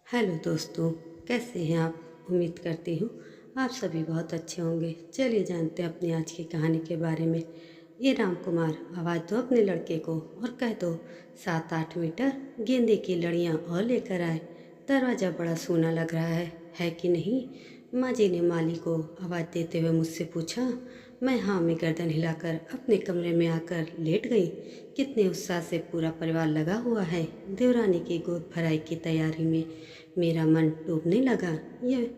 Hello दोस्तों, कैसे हैं आप। उम्मीद करती हूँ आप सभी बहुत अच्छे होंगे। चलिए जानते हैं अपनी आज की कहानी के बारे में। ये राम कुमार, आवाज़ दो अपने लड़के को और कह दो 7-8 मीटर गेंदे की लड़ियाँ और लेकर आए। दरवाज़ा बड़ा सूना लग रहा है कि नहीं। माँ जी ने माली को आवाज़ देते हुए मुझसे पूछा। मैं हाँ में गर्दन हिलाकर अपने कमरे में आकर लेट गई। कितने उत्साह से पूरा परिवार लगा हुआ है देवरानी की गोद भराई की तैयारी में। मेरा मन डूबने लगा। यह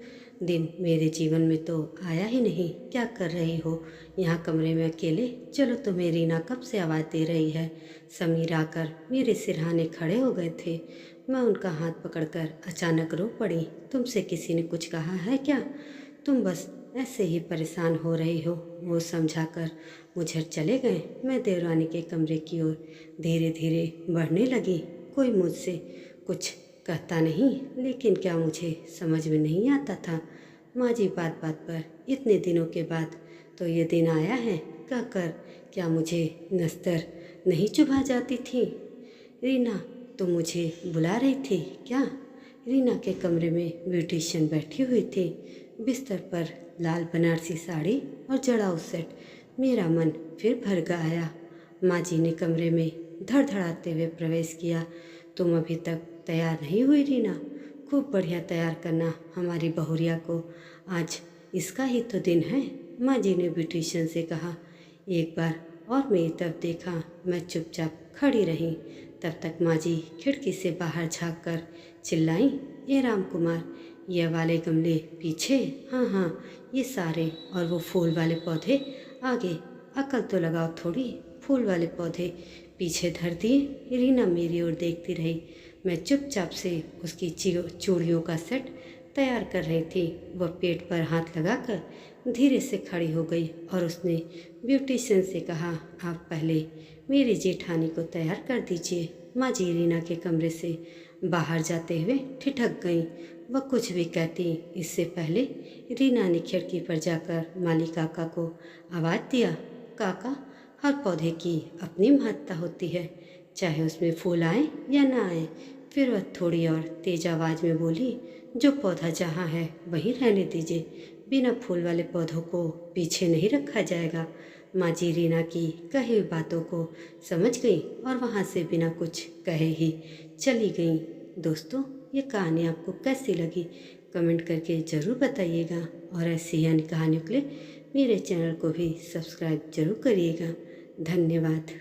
दिन मेरे जीवन में तो आया ही नहीं। क्या कर रही हो यहाँ कमरे में अकेले। चलो तुम्हें रीना कब से आवाज़ दे रही है। समीर आकर मेरे सिरहाने खड़े हो गए थे। मैं उनका हाथ पकड़कर अचानक रो पड़ी। तुमसे किसी ने कुछ कहा है क्या। तुम बस ऐसे ही परेशान हो रही हो, वो समझाकर मुझे चले गए। मैं देवरानी के कमरे की ओर धीरे धीरे बढ़ने लगी। कोई मुझसे कुछ कहता नहीं, लेकिन क्या मुझे समझ में नहीं आता था। माँ जी बात बात पर इतने दिनों के बाद तो ये दिन आया है कहकर क्या मुझे नस्तर नहीं चुभा जाती थी। रीना, तुम मुझे बुला रही थी क्या। रीना के कमरे में ब्यूटिशियन बैठी हुई थी। बिस्तर पर लाल बनारसी साड़ी और जड़ाऊ सेट। मेरा मन फिर भर गया। माँ जी ने कमरे में धड़धड़ाते हुए प्रवेश किया। तुम अभी तक तैयार नहीं हुई रीना। खूब बढ़िया तैयार करना हमारी बहुरिया को, आज इसका ही तो दिन है। माँ जी ने ब्यूटिशियन से कहा। एक बार और मेरी तरफ देखा। मैं चुपचाप खड़ी रही। तब तक माँ जी खिड़की से बाहर झाँक कर चिल्लाई। ये राम कुमार, ये वाले गमले पीछे। हाँ हाँ, ये सारे और वो फूल वाले पौधे आगे। अकल तो लगाओ थोड़ी। फूल वाले पौधे पीछे धर दिए। रीना मेरी ओर देखती रही। मैं चुपचाप से उसकी चूड़ियों का सेट तैयार कर रही थी। वह पेट पर हाथ लगाकर धीरे से खड़ी हो गई और उसने ब्यूटिशियन से कहा, आप पहले मेरी जेठानी को तैयार कर दीजिए। माँ जी रीना के कमरे से बाहर जाते हुए ठिठक गईं। वह कुछ भी कहती इससे पहले रीना ने खिड़की पर जाकर माली काका को आवाज़ दिया। काका, हर पौधे की अपनी महत्ता होती है, चाहे उसमें फूल आए या ना आए। फिर वह थोड़ी और तेज आवाज़ में बोली, जो पौधा जहाँ है वहीं रहने दीजिए। बिना फूल वाले पौधों को पीछे नहीं रखा जाएगा। माँ जी रीना की कही हुई बातों को समझ गई और वहाँ से बिना कुछ कहे ही चली गई। दोस्तों, ये कहानी आपको कैसी लगी कमेंट करके ज़रूर बताइएगा और ऐसी अन्य कहानियों के लिए मेरे चैनल को भी सब्सक्राइब जरूर करिएगा। धन्यवाद।